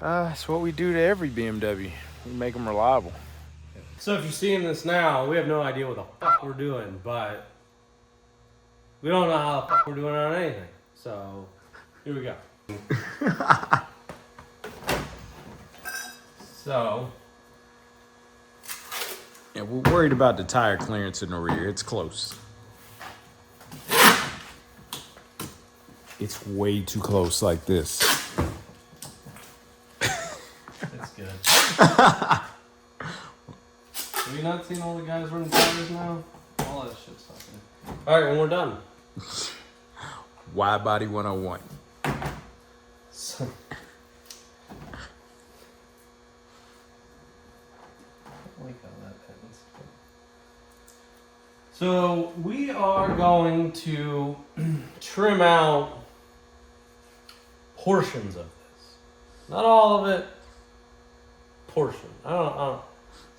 It's what we do to every BMW. We make them reliable. So if you're seeing this now, we have no idea what the fuck we're doing, but we don't know how the fuck we're doing on anything. So here we go. So Yeah, we're worried about the tire clearance in the rear. It's close. It's way too close like this. that's good. Have you not seen all the guys running tires now? All that shit's happening. All right, when we're done. Wide body 101. So, I like how that happens. So we are going to trim out portions of this. Not all of it. Portion. I don't.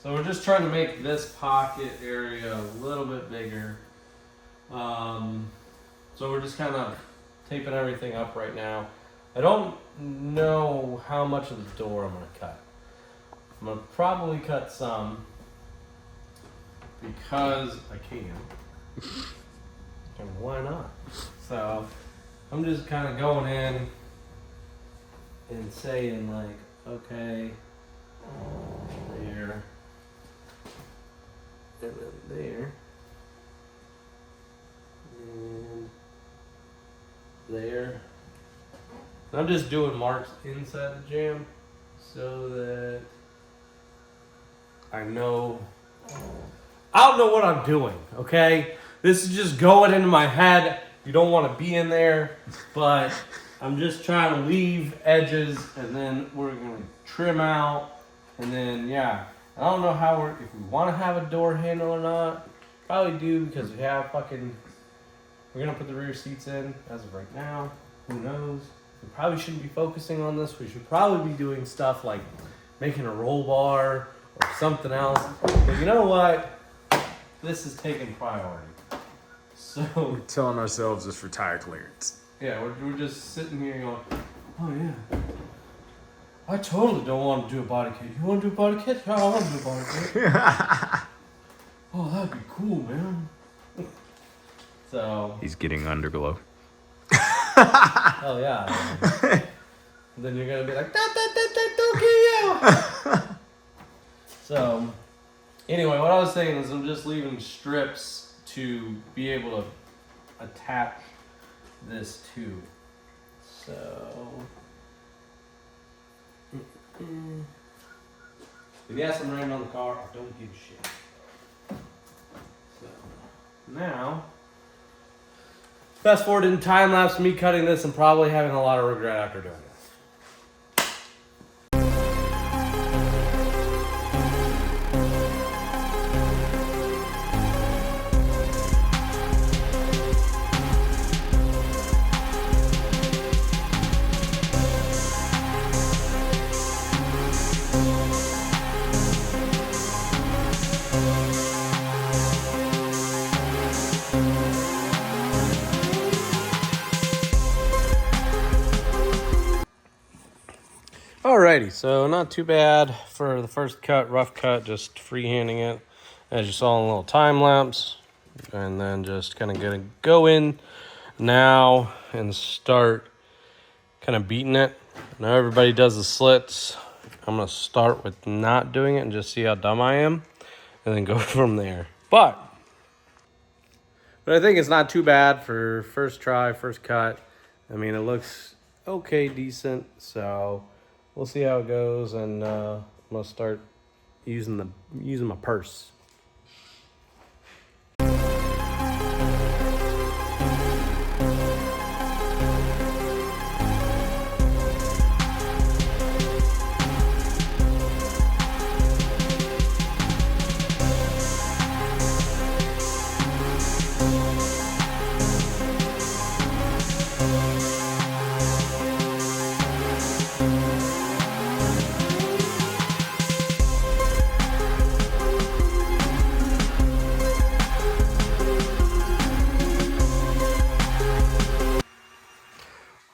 So we're just trying to make this pocket area a little bit bigger. So we're just kind of taping everything up right now. I don't know how much of the door I'm going to cut. I'm going to probably cut some because I can. And why not? So I'm just kind of going in and saying like, okay, there, and then there, and there. And I'm just doing marks inside the jam so that I don't know what I'm doing, okay? This is just going into my head. You don't want to be in there, but I'm just trying to leave edges, and then we're going to trim out, and then, yeah. I don't know if we want to have a door handle or not. Probably do, because we have we're going to put the rear seats in as of right now. Who knows? We probably shouldn't be focusing on this. We should probably be doing stuff like making a roll bar or something else. But you know what? This is taking priority. So We're telling ourselves it's for tire clearance. yeah, we're just sitting here going, oh yeah, I totally don't want to do a body kit. You want to do a body kit? Yeah, I want to do a body kit. Oh, that'd be cool, man. So He's getting underglow. oh yeah. And then you're gonna be like, don't kill you. So anyway, what I was saying is I'm just leaving strips to be able to attach this to. So the gas I'm running on the car, I don't give a shit. So now, fast forward in time lapse me cutting this and probably having a lot of regret after doing it. Alrighty, so not too bad for the first cut, rough cut, just freehanding it, as you saw in a little time lapse, and then just kind of gonna go in now and start kind of beating it. Now everybody does the slits. I'm gonna start with not doing it and just see how dumb I am, and then go from there. But I think it's not too bad for first try, first cut. I mean, it looks okay, decent, so we'll see how it goes, and I'm gonna start using my purse.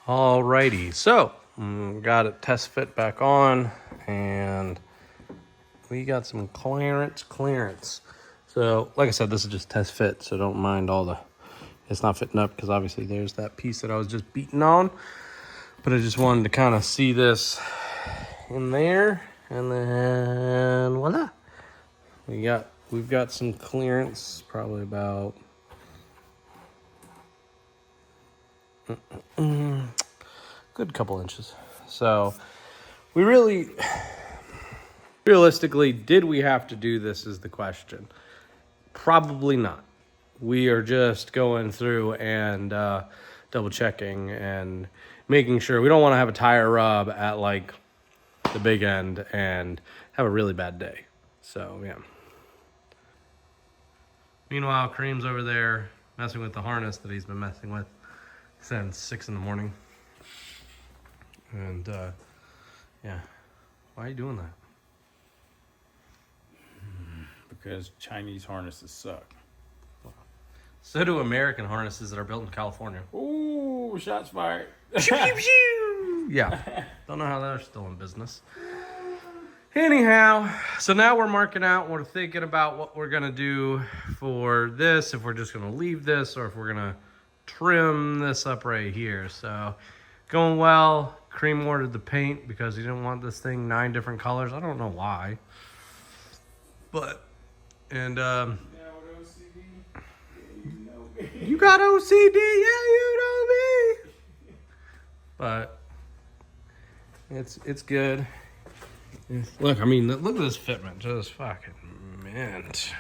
Alrighty, so Got it test fit back on, and we got some clearance. So, like I said, this is just test fit, so don't mind all the, it's not fitting up because obviously there's that piece that I was just beating on. But I just wanted to kind of see this in there, and then voila. We've got some clearance, probably about good couple inches. So we realistically, did we have to do this is the question. Probably not. We are just going through and double checking and making sure. We don't want to have a tire rub at like the big end and have a really bad day. So yeah. Meanwhile, Kareem's over there messing with the harness that he's been messing with since 6 in the morning. And yeah, why are you doing that? Because Chinese harnesses suck. So do American harnesses that are built in California. Ooh, shots fired. Yeah, don't know how they're still in business. Anyhow, so now we're marking out. We're thinking about what we're gonna do for this. If we're just gonna leave this, or if we're gonna trim this up right here. So going well. Cream ordered the paint because he didn't want this thing 9 different colors. I don't know why, but and you got OCD, yeah, you know me. But it's good. Look, I mean, look at this fitment, just fucking mint.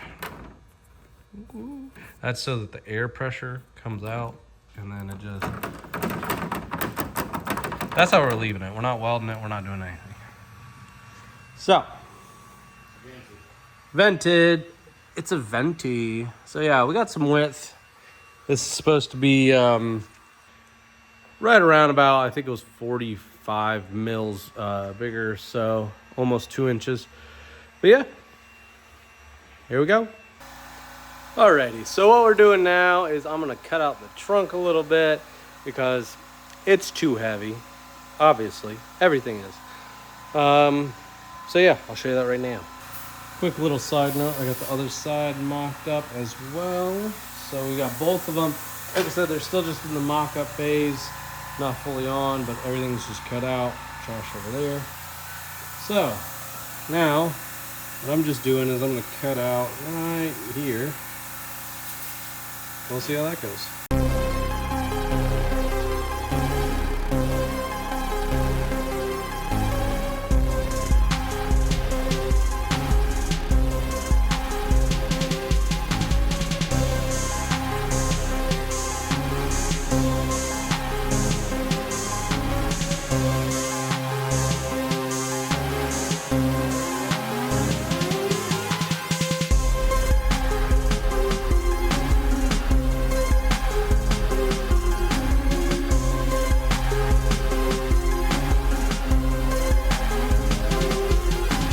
That's so that the air pressure comes out, and then it just. That's how we're leaving it. We're not welding it. We're not doing anything. So, vented. It's a venti. So yeah, we got some width. This is supposed to be right around about, I think it was 45 mils bigger, so almost 2 inches. But yeah, here we go. Alrighty, so what we're doing now is I'm gonna cut out the trunk a little bit because it's too heavy. Obviously, everything is. So yeah, I'll show you that right now. Quick little side note, I got the other side mocked up as well. So we got both of them. Like I said, they're still just in the mock-up phase. Not fully on, but everything's just cut out. Trash over there. So, now, what I'm just doing is I'm going to cut out right here. We'll see how that goes.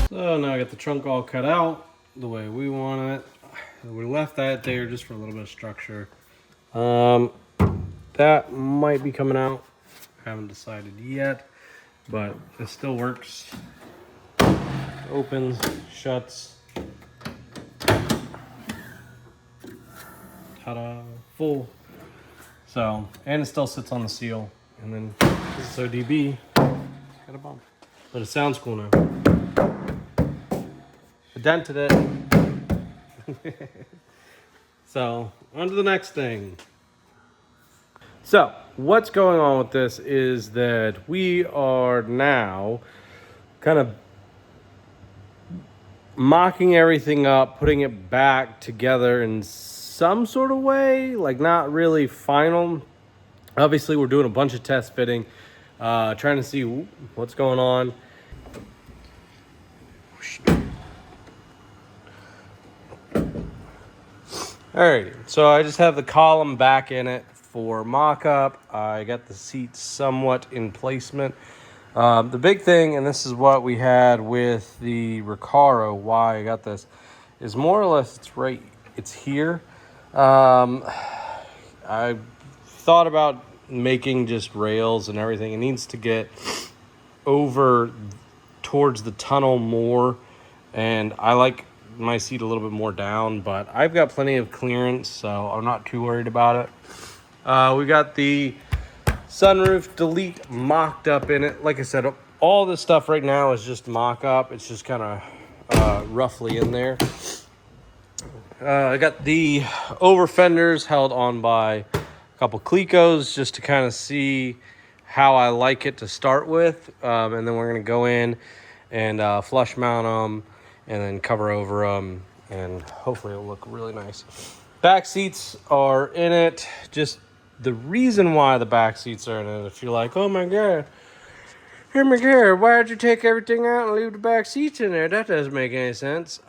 So now I got the trunk all cut out the way we want it. We left that there just for a little bit of structure. That might be coming out. Haven't decided yet, but it still works. Opens, shuts. Ta-da, full. So, and it still sits on the seal. And then this is ODB. Got a bump. But it sounds cool now. I dented it. So, on to the next thing. So, what's going on with this is that we are now kind of mocking everything up, putting it back together in some sort of way, like not really final. Obviously, we're doing a bunch of test fitting, trying to see what's going on. Alrighty, so I just have the column back in it for mock-up. I got the seats somewhat in placement. The big thing, and this is what we had with the Recaro, why I got this, is more or less it's here. I thought about making just rails and everything. It needs to get over towards the tunnel more, and I like my seat a little bit more down, but I've got plenty of clearance, so I'm not too worried about it. We got the sunroof delete mocked up in it. Like I said, all this stuff right now is just mock up. It's just kind of roughly in there. I got the over fenders held on by a couple Clecos just to kind of see how I like it to start with. And then we're going to go in and flush mount them and then cover over them, and hopefully it'll look really nice. Back seats are in it. Just the reason why the back seats are in it, if you're like, oh my God, why'd you take everything out and leave the back seats in there? That doesn't make any sense.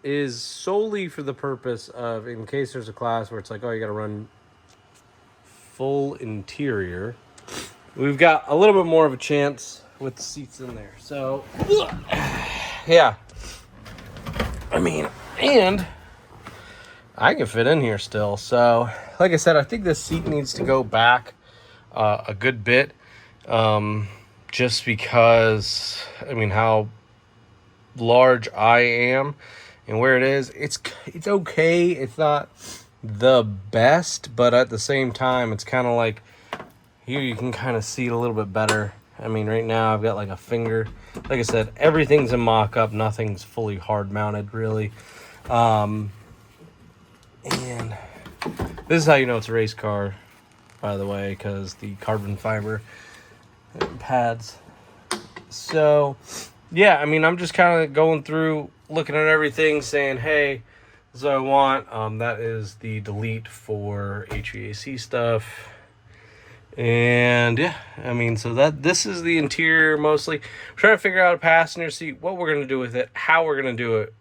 Is solely for the purpose of, in case there's a class where it's like, oh, you got to run full interior. We've got a little bit more of a chance with the seats in there. So, yeah. I mean, and I can fit in here still. So, like I said, I think this seat needs to go back a good bit. Just because, I mean, how large I am and where it is, it's okay. It's not the best, but at the same time, it's kind of like here you can kind of see it a little bit better. I mean, right now I've got like a finger. Like I said, everything's in mock-up. Nothing's fully hard mounted, really. And this is how you know it's a race car, by the way, because the carbon fiber pads. So, yeah, I mean, I'm just kind of going through, looking at everything, saying, hey, this is what I want. That is the delete for HVAC stuff. And yeah, I mean, so this is the interior mostly. I'm trying to figure out a passenger seat, what we're going to do with it, how we're going to do it,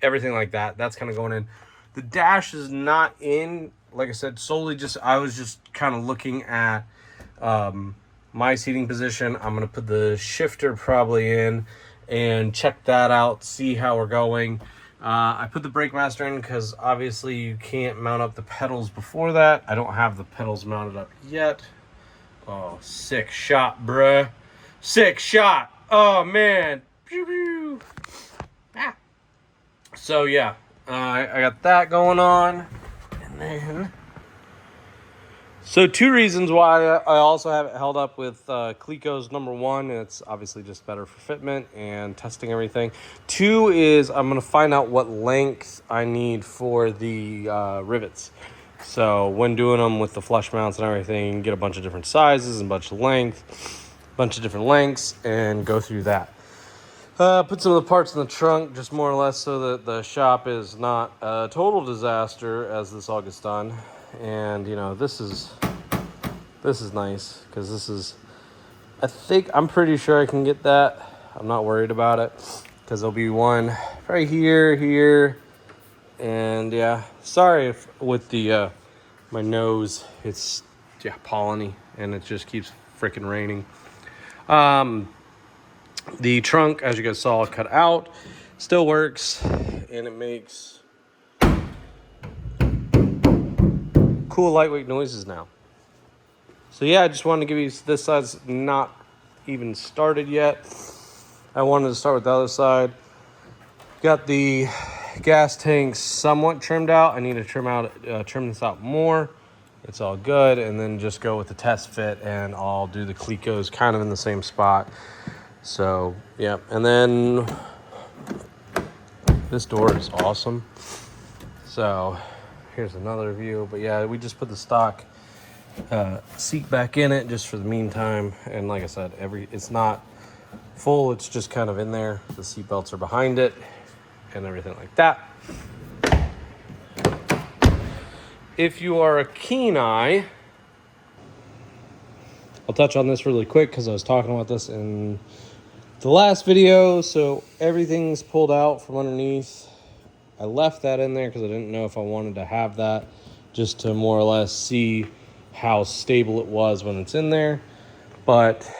everything like that. That's kind of going in. The dash is not in, like I said, solely just, I was just kind of looking at my seating position. I'm going to put the shifter probably in and check that out, see how we're going. I put the brake master in because obviously you can't mount up the pedals before that. I don't have the pedals mounted up yet. Oh, sick shot, bruh. Sick shot. Oh, man. Pew, pew. Ah. So, yeah. I got that going on. And then... So, two reasons why I also have it held up with Clecos. Number one, it's obviously just better for fitment and testing everything. Two is I'm going to find out what length I need for the rivets. So when doing them with the flush mounts and everything, you can get a bunch of different sizes and a bunch of different lengths, and go through that. Put some of the parts in the trunk, just more or less so that the shop is not a total disaster as this all gets done. And, you know, this is nice because this is, I'm pretty sure I can get that. I'm not worried about it because there'll be one right here, and yeah, sorry if with the, my nose, it's, yeah, polleny, and it just keeps freaking raining. The trunk, as you guys saw, cut out, still works, and it makes cool lightweight noises now. So yeah, I just wanted to give you, this side's not even started yet. I wanted to start with the other side. Got the gas tank somewhat trimmed out. I need to trim this out more. It's all good, and then just go with the test fit, and I'll do the Clecos kind of in the same spot. So yeah, and then this door is awesome. So here's another view, but yeah, we just put the stock seat back in it just for the meantime. And like I said, it's not full, it's just kind of in there. The seat belts are behind it and everything like that. If you are a keen eye, I'll touch on this really quick because I was talking about this in the last video. So everything's pulled out from underneath. I left that in there because I didn't know if I wanted to have that, just to more or less see how stable it was when it's in there. But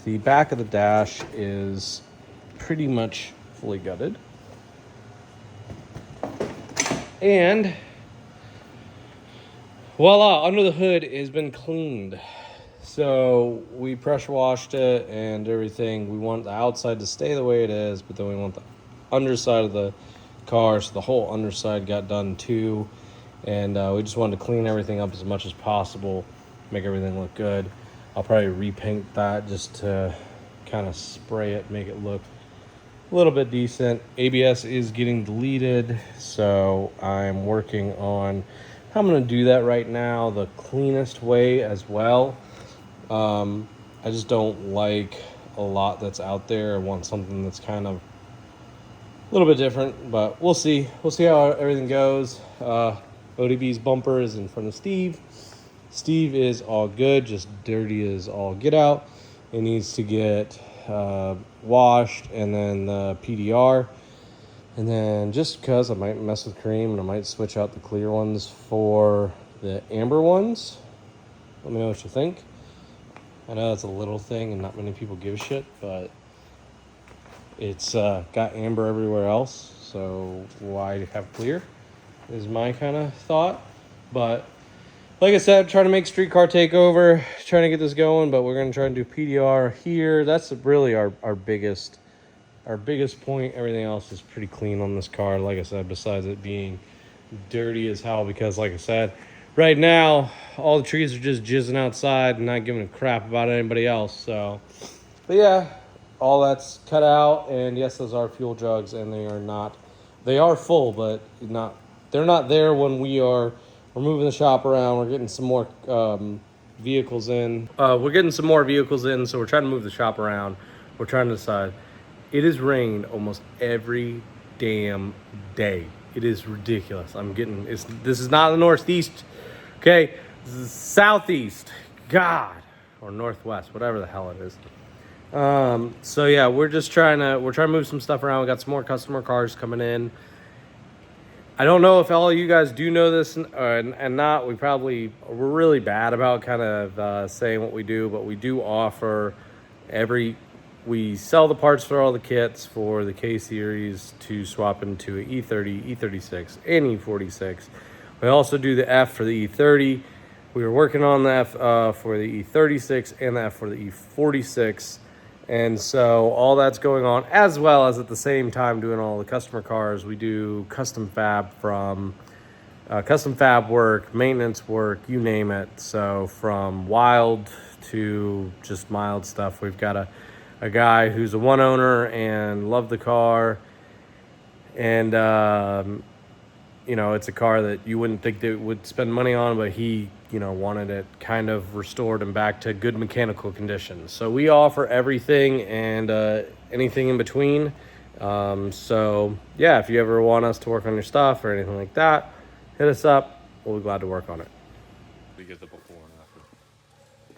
the back of the dash is pretty much fully gutted. And voila, under the hood has been cleaned. So we pressure washed it and everything. We want the outside to stay the way it is, but then we want the underside of the car, so the whole underside got done too. And we just wanted to clean everything up as much as possible, make everything look good. I'll probably repaint that just to kind of spray it, make it look a little bit decent. ABS is getting deleted, so I'm working on how I'm going to do that right now the cleanest way as well. I just don't like a lot that's out there. I want something that's kind of a little bit different, but we'll see. We'll see how everything goes. ODB's bumper is in front of Steve. Steve is all good, just dirty as all get out. It needs to get washed, and then the PDR. And then just because I might mess with cream and I might switch out the clear ones for the amber ones. Let me know what you think. I know that's a little thing and not many people give a shit, but it's got amber everywhere else, so why have clear is my kind of thought. But like I said, trying to make Streetcar Takeover, trying to get this going, but we're going to try and do PDR here. That's really our biggest point. Everything else is pretty clean on this car, like I said, besides it being dirty as hell, because like I said, right now all the trees are just jizzing outside and not giving a crap about anybody else. So, but yeah, all that's cut out, and yes, those are fuel jugs, and they are full, but they're not there when we're moving the shop around. We're getting some more vehicles in. So we're trying to move the shop around. We're trying to decide. It has rained almost every damn day. It is ridiculous. This is not the northeast, okay? This is southeast. God, or northwest, whatever the hell it is. So yeah, we're trying to move some stuff around. We got some more customer cars coming in. I don't know if all of you guys do know this and not. We're really bad about kind of saying what we do, but we do offer we sell the parts for all the kits for the K series to swap into an E30, E36, and E46. We also do the F for the E30. We were working on the F for the E36 and the F for the E46. And so all that's going on, as well as at the same time doing all the customer cars. We do custom fab work, maintenance work, you name it. So from wild to just mild stuff. We've got a guy who's a one owner and loved the car. And, it's a car that you wouldn't think they would spend money on, but he, wanted it kind of restored and back to good mechanical condition. So we offer everything and anything in between. So yeah, if you ever want us to work on your stuff or anything like that, hit us up. We'll be glad to work on it. We get the before and after.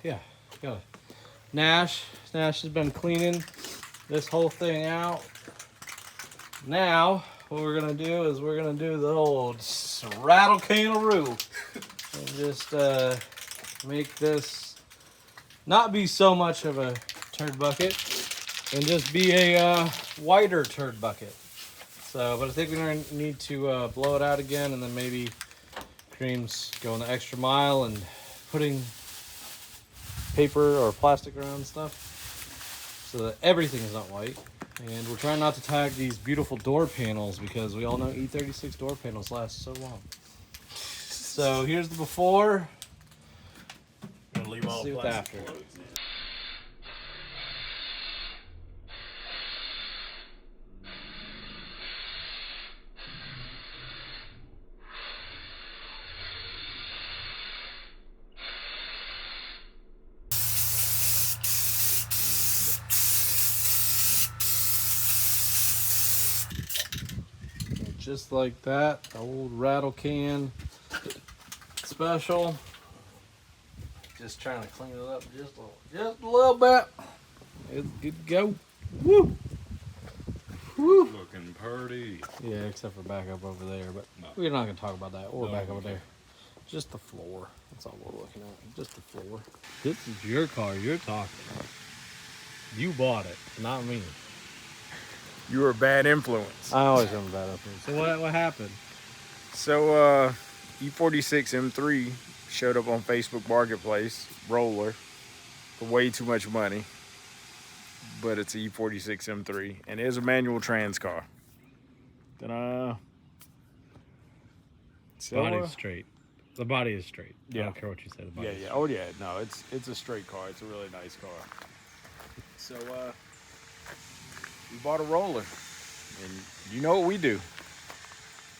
Yeah, got it. Nash has been cleaning this whole thing out. Now, what we're gonna do is we're gonna do the old rattle kangaroo and just make this not be so much of a turd bucket and just be a wider turd bucket. So, but I think we're gonna need to blow it out again, and then maybe Cream's going the extra mile and putting paper or plastic around stuff so that everything is not white. And we're trying not to tag these beautiful door panels because we all know E36 door panels last so long. So here's the before. Gonna leave all See the what plastic after. clothes. Just like that, the old rattle can special. Just trying to clean it up just a little bit. It's good to go. Woo! Woo! Looking pretty. Yeah, except for back up over there, but No. we're not gonna talk about that. Or No, back over okay. there. Just the floor. That's all we're looking at. Just the floor. This is your car. You're talking. You bought it, not me. You were a bad influence. I always am bad up here. So what happened? So E46 M3 showed up on Facebook Marketplace, roller. for way too much money. But it's a E46 M3 and it is a manual trans car. Then so, Body's straight. The body is straight. Yeah. I don't care what you say. The body. yeah. Oh yeah, no, it's a straight car. It's a really nice car. So we bought a roller, and you know what we do.